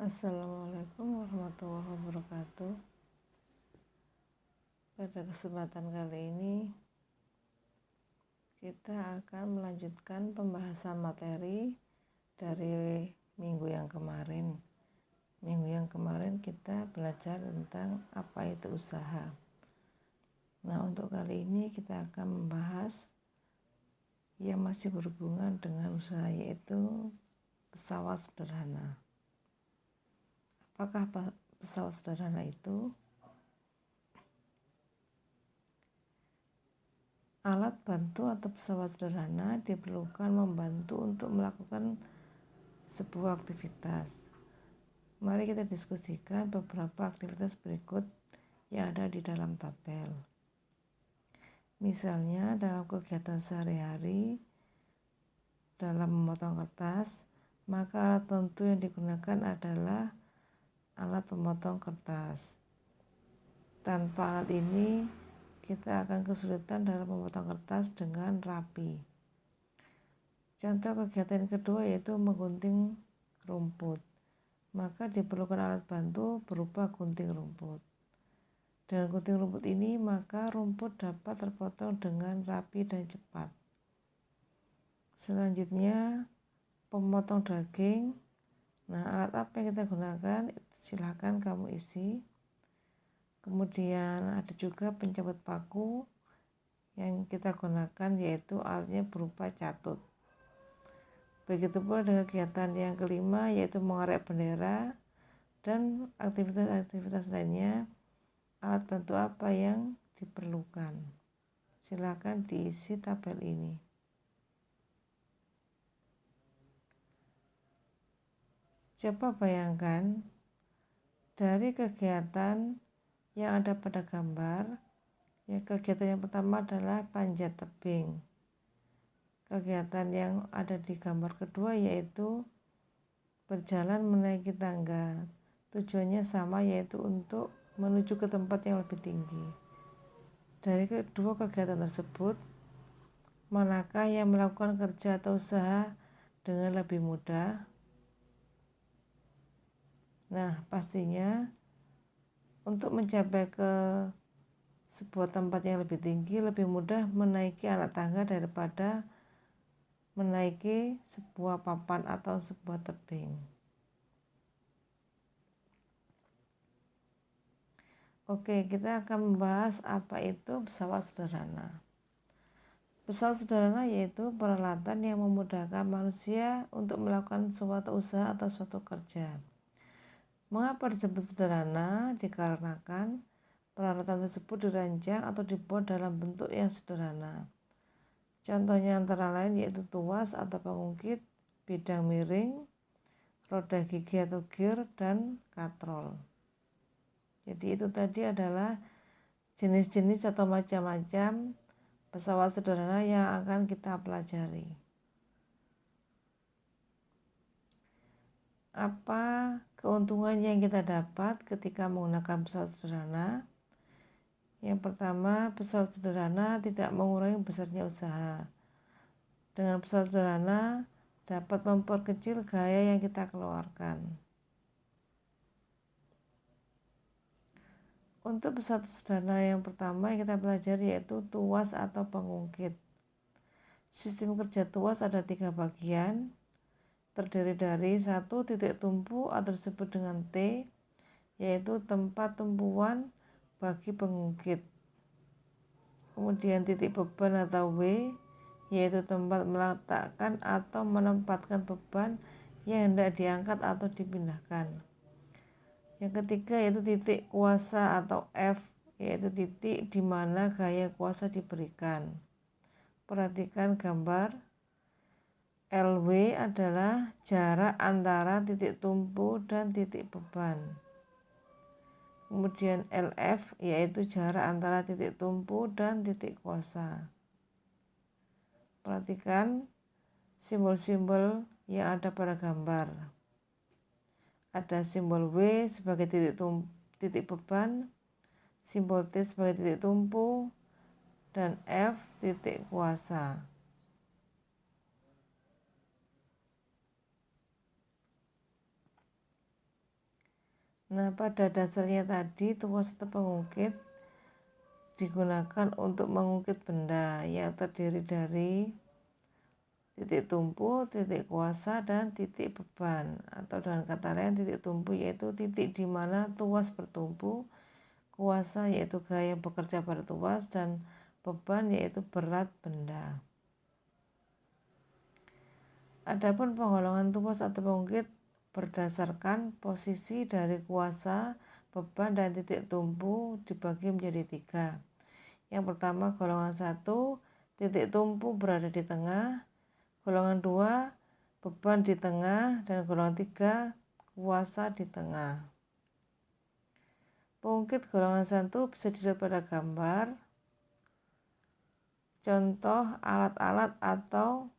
Assalamualaikum warahmatullahi wabarakatuh. Pada kesempatan kali ini kita akan melanjutkan pembahasan materi dari minggu yang kemarin. Minggu yang kemarin kita belajar tentang apa itu usaha. Nah, untuk kali ini kita akan membahas yang masih berhubungan dengan usaha, yaitu pesawat sederhana. Apakah pesawat sederhana itu? Alat bantu atau pesawat sederhana diperlukan membantu untuk melakukan sebuah aktivitas. Mari kita diskusikan beberapa aktivitas berikut yang ada di dalam tabel. Misalnya dalam kegiatan sehari-hari, dalam memotong kertas, maka alat bantu yang digunakan adalah alat pemotong kertas. Tanpa alat ini, kita akan kesulitan dalam memotong kertas dengan rapi. Contoh kegiatan kedua yaitu menggunting rumput. Maka diperlukan alat bantu berupa gunting rumput. Dengan gunting rumput ini, maka rumput dapat terpotong dengan rapi dan cepat. Selanjutnya, pemotong daging. Nah, alat apa yang kita gunakan? Silahkan kamu isi. Kemudian ada juga pencabut paku yang kita gunakan, yaitu alatnya berupa catut. Begitu pula dengan kegiatan yang kelima, yaitu mengoret bendera dan aktivitas-aktivitas lainnya. Alat bantu apa yang diperlukan? Silakan diisi tabel ini. Coba bayangkan dari kegiatan yang ada pada gambar, ya, kegiatan yang pertama adalah panjat tebing. Kegiatan yang ada di gambar kedua yaitu berjalan menaiki tangga. Tujuannya sama, yaitu untuk menuju ke tempat yang lebih tinggi. Dari kedua kegiatan tersebut, manakah yang melakukan kerja atau usaha dengan lebih mudah? Nah, pastinya untuk mencapai ke sebuah tempat yang lebih tinggi, lebih mudah menaiki anak tangga daripada menaiki sebuah papan atau sebuah tebing. Oke, kita akan membahas apa itu pesawat sederhana. Pesawat sederhana yaitu peralatan yang memudahkan manusia untuk melakukan suatu usaha atau suatu kerja. Mengapa disebut sederhana? Dikarenakan peralatan tersebut dirancang atau dibuat dalam bentuk yang sederhana. Contohnya antara lain yaitu tuas atau pengungkit, bidang miring, roda gigi atau gear, dan katrol. Jadi itu tadi adalah jenis-jenis atau macam-macam pesawat sederhana yang akan kita pelajari. Apa keuntungan yang kita dapat ketika menggunakan pesawat sederhana? Yang pertama, pesawat sederhana tidak mengurangi besarnya usaha. Dengan pesawat sederhana dapat memperkecil gaya yang kita keluarkan. Untuk pesawat sederhana yang pertama yang kita pelajari yaitu tuas atau pengungkit. Sistem kerja tuas ada 3 bagian, terdiri dari 1 titik tumpu atau disebut dengan T, yaitu tempat tumpuan bagi pengungkit. Kemudian titik beban atau W, yaitu tempat meletakkan atau menempatkan beban yang hendak diangkat atau dipindahkan. Yang ketiga yaitu titik kuasa atau F, yaitu titik di mana gaya kuasa diberikan. Perhatikan gambar. LW adalah jarak antara titik tumpu dan titik beban. Kemudian LF yaitu jarak antara titik tumpu dan titik kuasa. Perhatikan simbol-simbol yang ada pada gambar. Ada simbol W sebagai titik beban, simbol T sebagai titik tumpu, dan F titik kuasa. Nah, pada dasarnya tadi tuas atau pengungkit digunakan untuk mengungkit benda yang terdiri dari titik tumpu, titik kuasa, dan titik beban. Atau dengan kata lain, titik tumpu yaitu titik di mana tuas bertumpu, kuasa yaitu gaya yang bekerja pada tuas, dan beban yaitu berat benda. Adapun penggolongan tuas atau pengungkit berdasarkan posisi dari kuasa, beban, dan titik tumpu dibagi menjadi 3. Yang pertama, golongan 1, titik tumpu berada di tengah. Golongan 2, beban di tengah. Dan golongan 3, kuasa di tengah. Pengungkit golongan 1 bisa dilihat pada gambar. Contoh alat-alat atau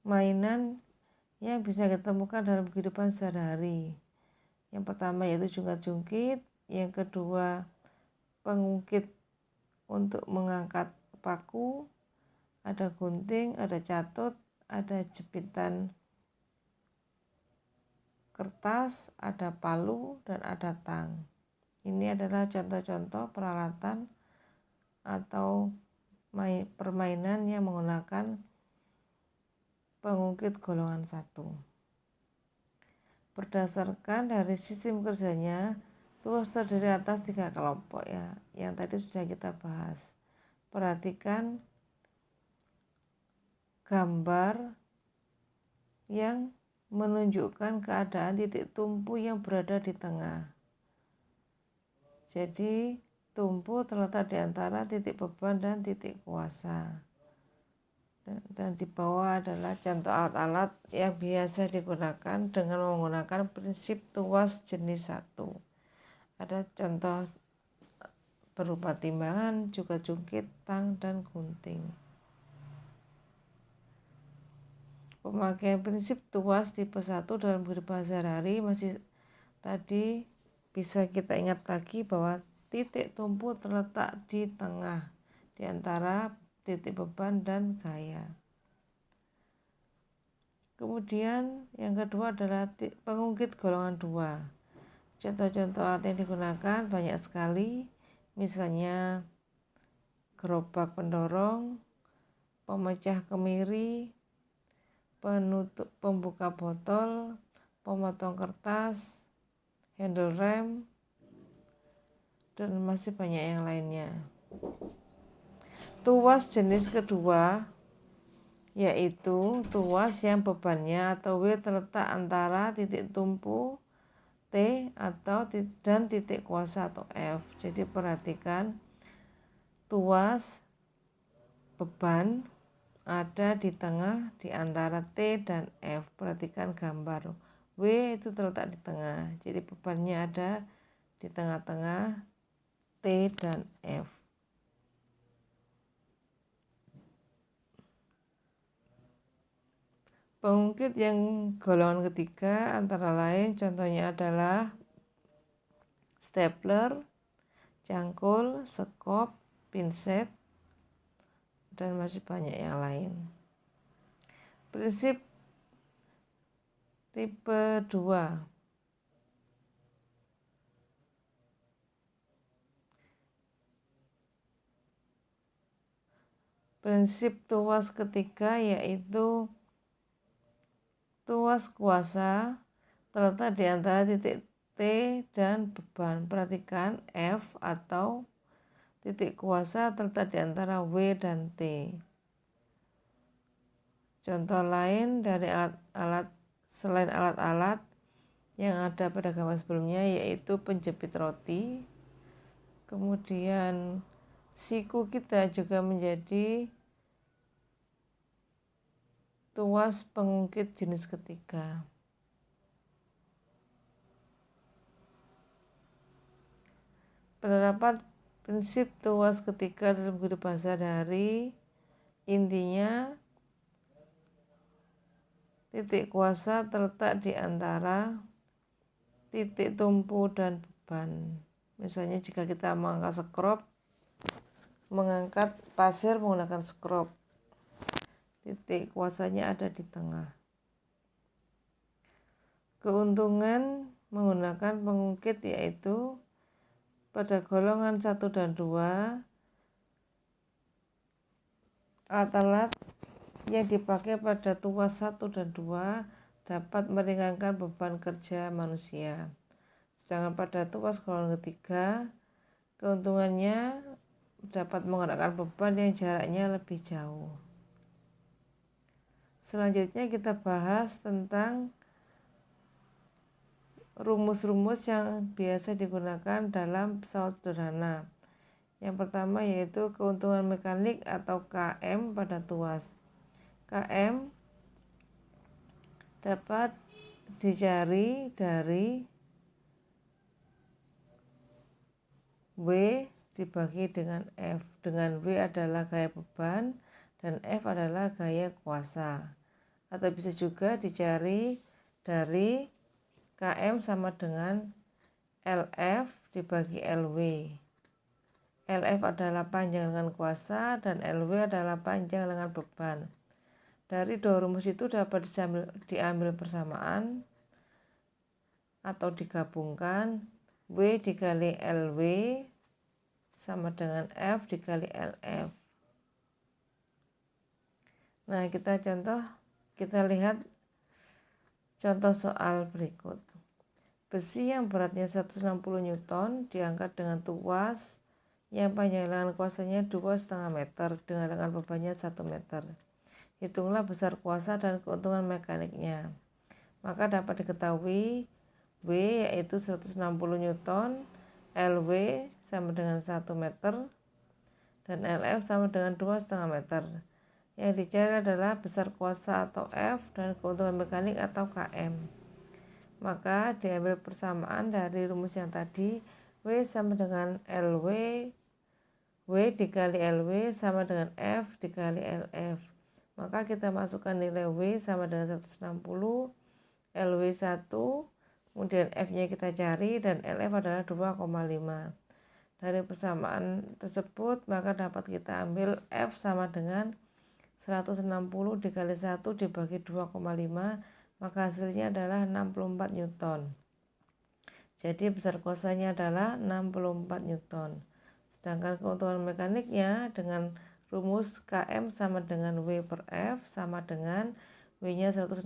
mainan yang bisa kita temukan dalam kehidupan sehari-hari. Yang pertama yaitu jungkat-jungkit, yang kedua pengungkit untuk mengangkat paku, ada gunting, ada catut, ada jepitan kertas, ada palu, dan ada tang. Ini adalah contoh-contoh peralatan atau permainan yang menggunakan pengungkit golongan 1. Berdasarkan dari sistem kerjanya, tuas terdiri atas 3 kelompok ya, yang tadi sudah kita bahas. Perhatikan gambar yang menunjukkan keadaan titik tumpu yang berada di tengah. Jadi tumpu terletak di antara titik beban dan titik kuasa. Dan di bawah adalah contoh alat-alat yang biasa digunakan dengan menggunakan prinsip tuas jenis 1. Ada contoh berupa timbangan, juga jungkit, tang, dan gunting. Pemakaian prinsip tuas tipe 1 dalam kehidupan sehari-hari masih tadi bisa kita ingat lagi bahwa titik tumpu terletak di tengah di antara titik beban dan gaya. Kemudian yang kedua adalah pengungkit golongan 2. Contoh-contoh alat yang digunakan banyak sekali, misalnya gerobak pendorong, pemecah kemiri, penutup pembuka botol, pemotong kertas, handle rem, dan masih banyak yang lainnya. Tuas jenis kedua yaitu tuas yang bebannya atau W terletak antara titik tumpu T dan titik kuasa atau F. Jadi perhatikan tuas beban ada di tengah di antara T dan F. Perhatikan gambar. W itu terletak di tengah. Jadi bebannya ada di tengah-tengah T dan F. Pengungkit yang golongan ketiga antara lain contohnya adalah stapler, cangkul, sekop, pinset, dan masih banyak yang lain. Prinsip tipe 2. Prinsip tuas ketiga yaitu tuas kuasa terletak di antara titik T dan beban. Perhatikan F atau titik kuasa terletak di antara W dan T. Contoh lain dari alat-alat selain alat-alat yang ada pada gambar sebelumnya yaitu penjepit roti. Kemudian siku kita juga menjadi tuas pengungkit jenis ketiga. Penerapan prinsip tuas ketiga dalam kehidupan sehari-hari intinya titik kuasa terletak di antara titik tumpu dan beban. Misalnya jika kita mengangkat pasir menggunakan skrop, titik kuasanya ada di tengah. Keuntungan menggunakan pengungkit yaitu pada golongan 1 dan 2, alat-alat yang dipakai pada tuas 1 dan 2 dapat meringankan beban kerja manusia. Sedangkan pada tuas golongan ketiga, keuntungannya dapat menggerakkan beban yang jaraknya lebih jauh. Selanjutnya kita bahas tentang rumus-rumus yang biasa digunakan dalam pesawat sederhana. Yang pertama yaitu keuntungan mekanik atau KM pada tuas. KM dapat dicari dari W dibagi dengan F. Dengan W adalah gaya beban dan F adalah gaya kuasa. Atau bisa juga dicari dari KM sama dengan LF dibagi LW. LF adalah panjang lengan kuasa dan LW adalah panjang lengan beban. Dari dua rumus itu dapat diambil persamaan atau digabungkan. W dikali LW sama dengan F dikali LF. Nah, kita lihat contoh soal berikut. Besi yang beratnya 160 Newton diangkat dengan tuas yang panjang lengan kuasanya 2,5 meter dengan lengan bebannya 1 meter. Hitunglah besar kuasa dan keuntungan mekaniknya. Maka dapat diketahui W yaitu 160 Newton, LW sama dengan 1 meter, dan LF sama dengan 2,5 meter. Yang dicari adalah besar kuasa atau F dan keuntungan mekanik atau KM. Maka diambil persamaan dari rumus yang tadi, W sama dengan LW, W dikali LW sama dengan F dikali LF. Maka kita masukkan nilai W sama dengan 160, LW 1, kemudian F-nya kita cari dan LF adalah 2,5. Dari persamaan tersebut maka dapat kita ambil F sama dengan 160 dikali 1 dibagi 2,5, maka hasilnya adalah 64 Newton. Jadi besar kuasanya adalah 64 Newton. Sedangkan keuntungan mekaniknya dengan rumus KM sama dengan W per F sama dengan W-nya 160,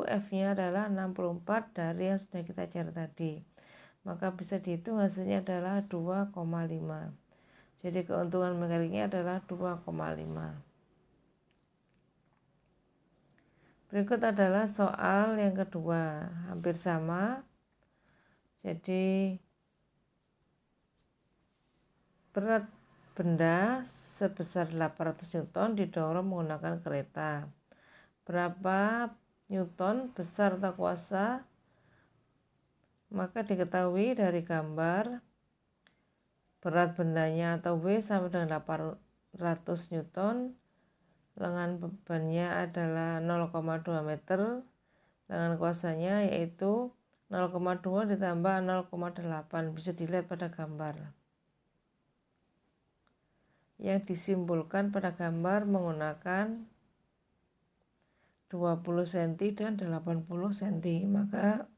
F-nya adalah 64 dari yang sudah kita cari tadi. Maka bisa dihitung hasilnya adalah 2,5. Jadi keuntungan mekaniknya adalah 2,5. Berikut adalah soal yang kedua, hampir sama. Jadi berat benda sebesar 800 Newton didorong menggunakan kereta. Berapa Newton besar atau kuasa? Maka diketahui dari gambar berat bendanya atau W sama dengan 800 Newton. Lengan bebannya adalah 0,2 meter, lengan kuasanya yaitu 0,2 ditambah 0,8, bisa dilihat pada gambar. Yang disimpulkan pada gambar menggunakan 20 cm dan 80 cm, maka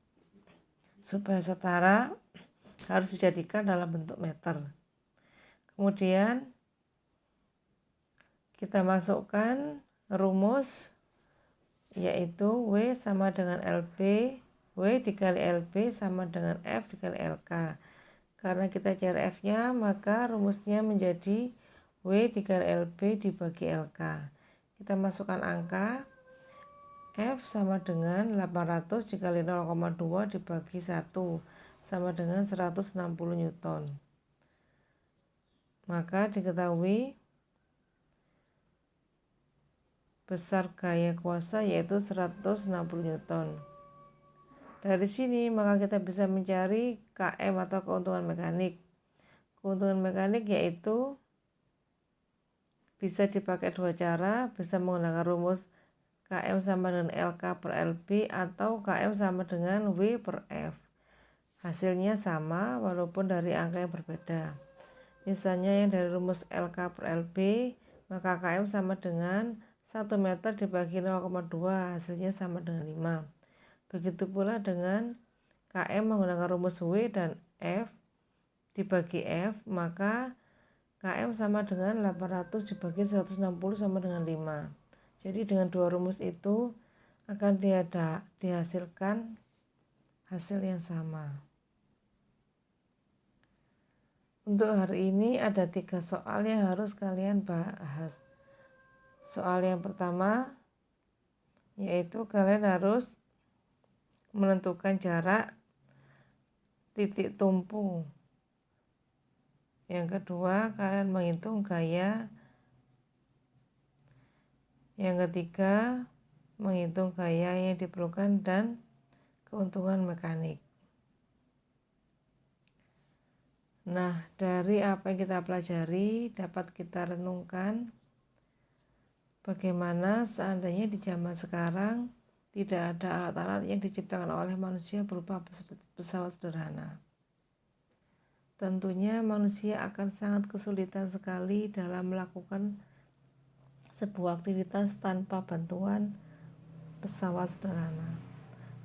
supaya setara harus dijadikan dalam bentuk meter. Kemudian kita masukkan rumus yaitu W sama dengan LB, W dikali LB sama dengan F dikali LK. Karena kita cari F-nya, maka rumusnya menjadi W dikali LB dibagi LK. Kita masukkan angka, F sama dengan 800 dikali 0,2 dibagi 1 sama dengan 160 Newton. Maka diketahui besar gaya kuasa yaitu 160 Newton. Dari sini maka kita bisa mencari KM atau keuntungan mekanik. Keuntungan mekanik yaitu bisa dipakai dua cara, bisa menggunakan rumus KM sama dengan LK per LB atau KM sama dengan W per F. Hasilnya sama walaupun dari angka yang berbeda. Misalnya yang dari rumus LK per LB, maka KM sama dengan 1 meter dibagi 0,2, hasilnya sama dengan 5. Begitu pula dengan KM menggunakan rumus W dan F dibagi F, maka KM sama dengan 800 dibagi 160 sama dengan 5. Jadi dengan dua rumus itu akan dihasilkan hasil yang sama. Untuk hari ini ada 3 soal yang harus kalian bahas. Soal yang pertama yaitu kalian harus menentukan jarak titik tumpu. Yang kedua, kalian menghitung gaya. Yang ketiga, menghitung gaya yang diperlukan dan keuntungan mekanik. Nah, dari apa yang kita pelajari dapat kita renungkan bagaimana seandainya di zaman sekarang tidak ada alat-alat yang diciptakan oleh manusia berupa pesawat sederhana. Tentunya manusia akan sangat kesulitan sekali dalam melakukan sebuah aktivitas tanpa bantuan pesawat sederhana.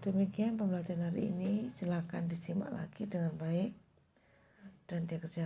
Demikian pembelajaran hari ini, silakan disimak lagi dengan baik dan dikerjakan.